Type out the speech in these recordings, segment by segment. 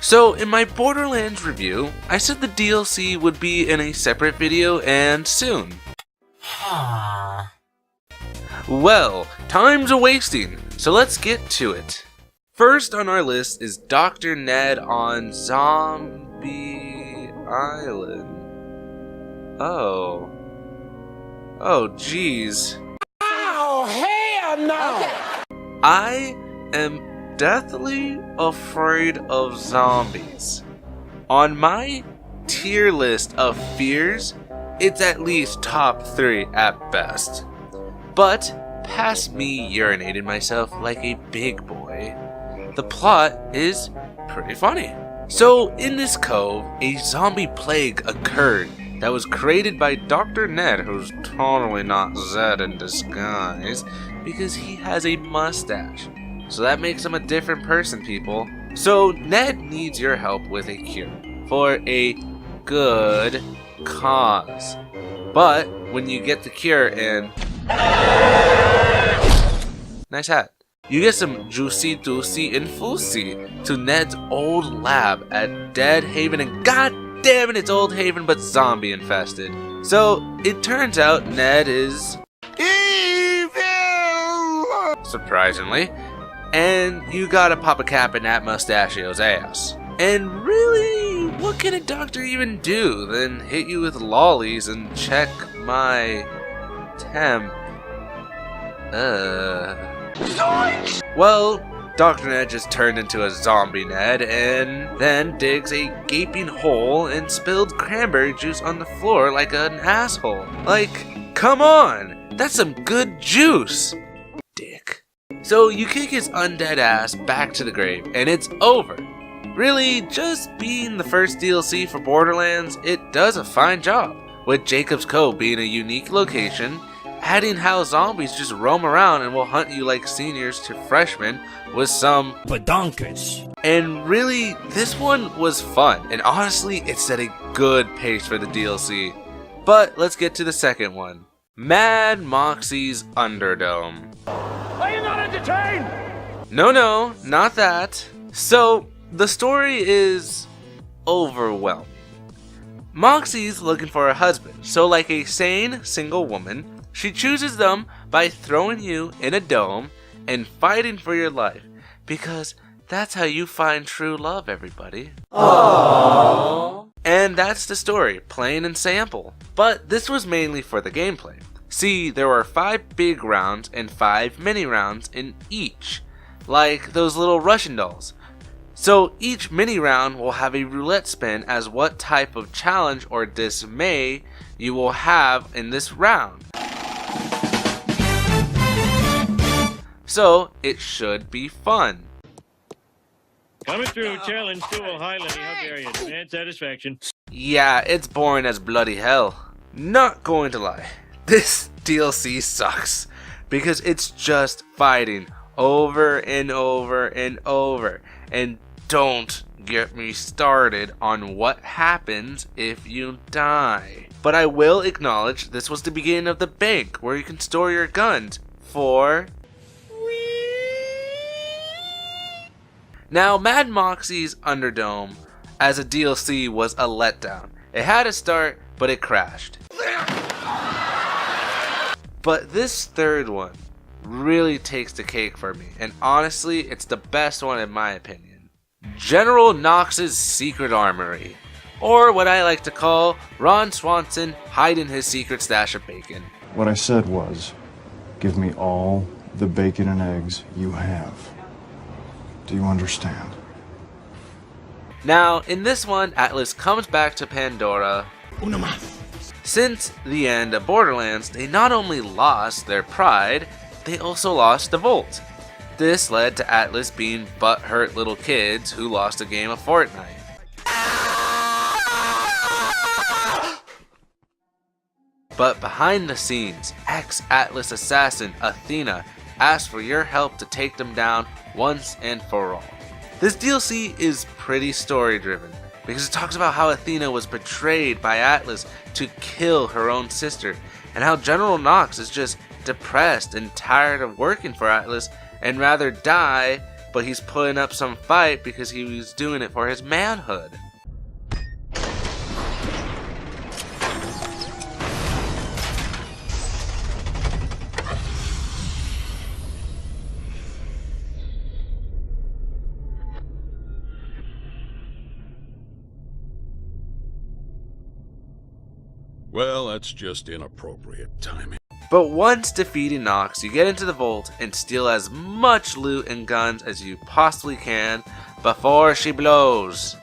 So in my Borderlands review, I said the DLC would be in a separate video and soon. Well, time's a-wasting, so let's get to it. First on our list is Dr. Ned on Zombie Island. Oh geez. Oh, hell no! I am deathly afraid of zombies. On my tier list of fears, it's at least top 3 at best. But past me urinated myself like a big boy, the plot is pretty funny. So in this cove, a zombie plague occurred that was created by Dr. Ned, who's totally not Zed in disguise, because he has a mustache. So that makes him a different person, people. So Ned needs your help with a cure for a good cause. But when you get the cure and nice hat, you get some juicy doosey and foosey to Ned's old lab at Dead Haven, and god damn it, it's Old Haven but zombie infested. So it turns out Ned is evil, surprisingly, and you gotta pop a cap in that mustachio's ass. And really, what can a doctor even do than hit you with lollies and check my temp? Well, Dr. Ned just turned into a zombie Ned and then digs a gaping hole and spilled cranberry juice on the floor like an asshole. Like, come on, that's some good juice, dick. So you kick his undead ass back to the grave and it's over. Really, just being the first DLC for Borderlands, it does a fine job, with Jacob's Cove being a unique location, adding how zombies just roam around and will hunt you like seniors to freshmen with some badonkers. And really, this one was fun, and honestly, it set a good pace for the DLC. But let's get to the second one. Mad Moxies Underdome. Are you not entertained? No, not that. So, the story is overwhelming. Moxie's looking for a husband, so like a sane single woman, she chooses them by throwing you in a dome and fighting for your life, because that's how you find true love, everybody. Aww. And that's the story, plain and simple. But this was mainly for the gameplay. See, there were 5 big rounds and 5 mini rounds in each, like those little Russian dolls. So each mini round will have a roulette spin as what type of challenge or dismay you will have in this round. So it should be fun. Coming through, challenge dual Highland. How dare you? Demand satisfaction. Yeah, it's boring as bloody hell. Not going to lie, this DLC sucks because it's just fighting over and over and over. And don't get me started on what happens if you die. But I will acknowledge this was the beginning of the bank where you can store your guns for... Now, Mad Moxie's Underdome as a DLC was a letdown. It had a start, but it crashed. But this third one really takes the cake for me, and honestly, it's the best one in my opinion. General Knox's Secret Armory, or what I like to call Ron Swanson hiding his secret stash of bacon. What I said was, give me all the bacon and eggs you have. Do you understand? Now, in this one, Atlas comes back to Pandora. Since the end of Borderlands, they not only lost their pride, they also lost the Vault. This led to Atlas being butthurt little kids who lost a game of Fortnite. But behind the scenes, ex-Atlas assassin Athena asked for your help to take them down once and for all. This DLC is pretty story driven, because it talks about how Athena was betrayed by Atlas to kill her own sister, and how General Knoxs is just depressed and tired of working for Atlas and rather die but he's putting up some fight because he was doing it for his manhood. Well, that's just inappropriate timing. But once defeating Knoxs, you get into the vault and steal as much loot and guns as you possibly can before she blows.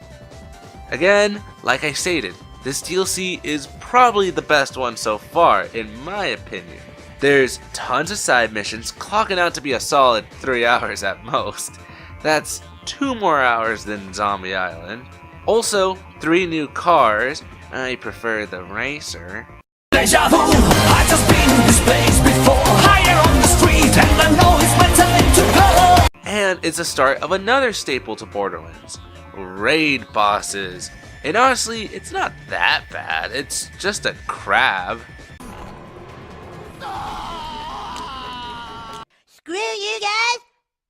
Again, like I stated, this DLC is probably the best one so far, in my opinion. There's tons of side missions, clocking out to be a solid 3 hours at most. That's 2 more hours than Zombie Island. Also, 3 new cars. I prefer the racer. Deja vu, I just been in this place before. Higher on the street, and I know it's my time to go. And it's the start of another staple to Borderlands, raid bosses. And honestly, it's not that bad. It's just a crab. Screw you guys,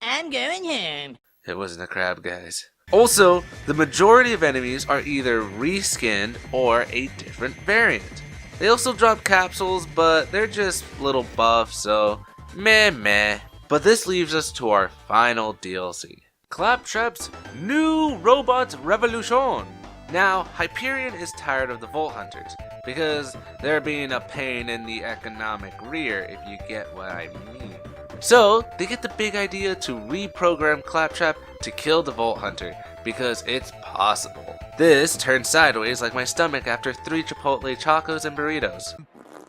I'm going home. It wasn't a crab, guys. Also, the majority of enemies are either reskinned or a different variant. They also drop capsules, but they're just little buffs, so meh. But this leaves us to our final DLC, Claptrap's New Robot Revolution. Now, Hyperion is tired of the Vault Hunters, because they're being a pain in the economic rear, if you get what I mean. So, they get the big idea to reprogram Claptrap to kill the Vault Hunter, because it's possible. This turns sideways like my stomach after 3 Chipotle Chacos and burritos.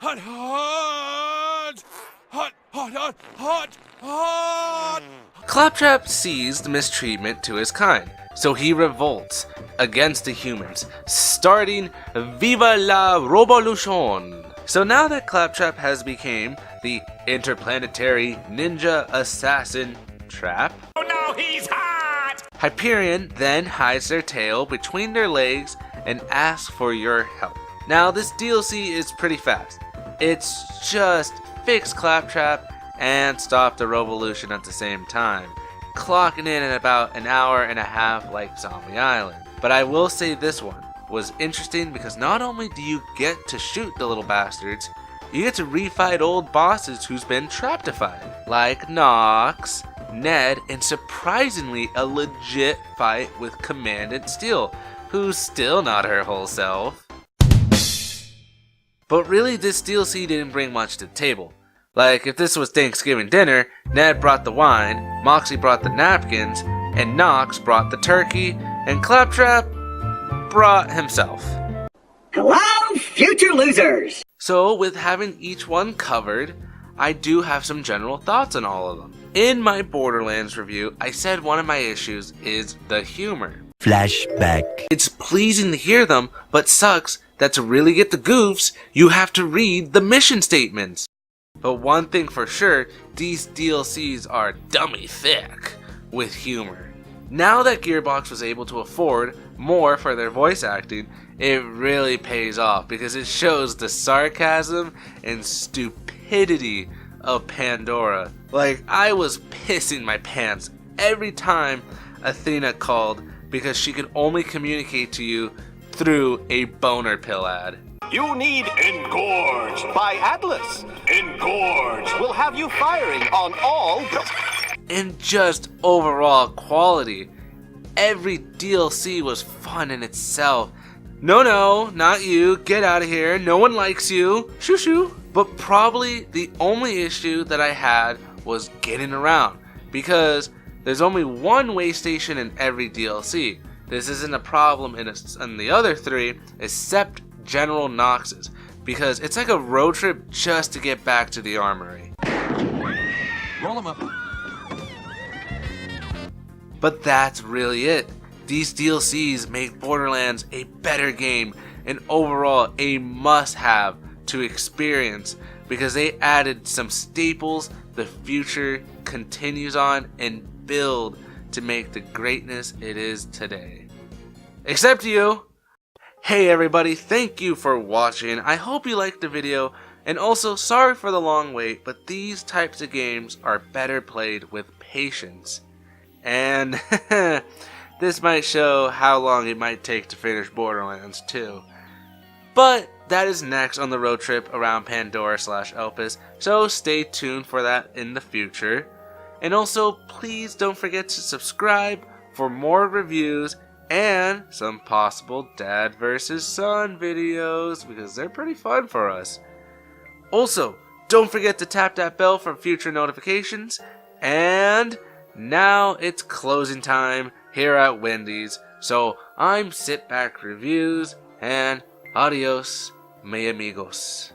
Hot, hot! Hot, hot, hot, hot, hot! Claptrap sees the mistreatment to his kind, so he revolts against the humans, starting Viva la Revolution! So now that Claptrap has become the interplanetary ninja assassin Trap, Oh no, he's hot! Hyperion then hides their tail between their legs and asks for your help. Now this DLC is pretty fast. It's just fix Claptrap and stop the revolution at the same time, clocking in at about an hour and a half like Zombie Island. But I will say this one was interesting because not only do you get to shoot the little bastards, you get to refight old bosses who's been traptified, like Knoxs, Ned, and surprisingly a legit fight with Commandant Steel, who's still not her whole self. But really this DLC didn't bring much to the table. Like if this was Thanksgiving dinner, Ned brought the wine, Moxie brought the napkins, and Knoxs brought the turkey, and Claptrap brought himself. Hello, future losers! So with having each one covered, I do have some general thoughts on all of them. In my Borderlands review, I said one of my issues is the humor. Flashback. It's pleasing to hear them, but sucks that to really get the goofs, you have to read the mission statements. But one thing for sure, these DLCs are dummy thick with humor. Now that Gearbox was able to afford more for their voice acting, it really pays off because it shows the sarcasm and stupidity of Pandora. Like, I was pissing my pants every time Athena called because she could only communicate to you through a boner pill ad. You need Engorged by Atlas. Engorged will have you firing on all And just overall quality. Every DLC was fun in itself. No, not you. Get out of here. No one likes you. Shoo shoo. But probably the only issue that I had was getting around, because there's only one way station in every DLC. This isn't a problem in the other 3, except General Knox's, because it's like a road trip just to get back to the Armory. Roll him up. But that's really it. These DLCs make Borderlands a better game and overall a must-have to experience because they added some staples the future continues on and build to make the greatness it is today. Except you! Hey everybody, thank you for watching. I hope you liked the video, and also sorry for the long wait, but these types of games are better played with patience. And this might show how long it might take to finish Borderlands 2. But that is next on the road trip around Pandora/Elpis, so stay tuned for that in the future. And also, please don't forget to subscribe for more reviews and some possible dad versus son videos, because they're pretty fun for us. Also, don't forget to tap that bell for future notifications. And now it's closing time here at Wendy's, so I'm Sit Back Reviews, and adios, mi amigos.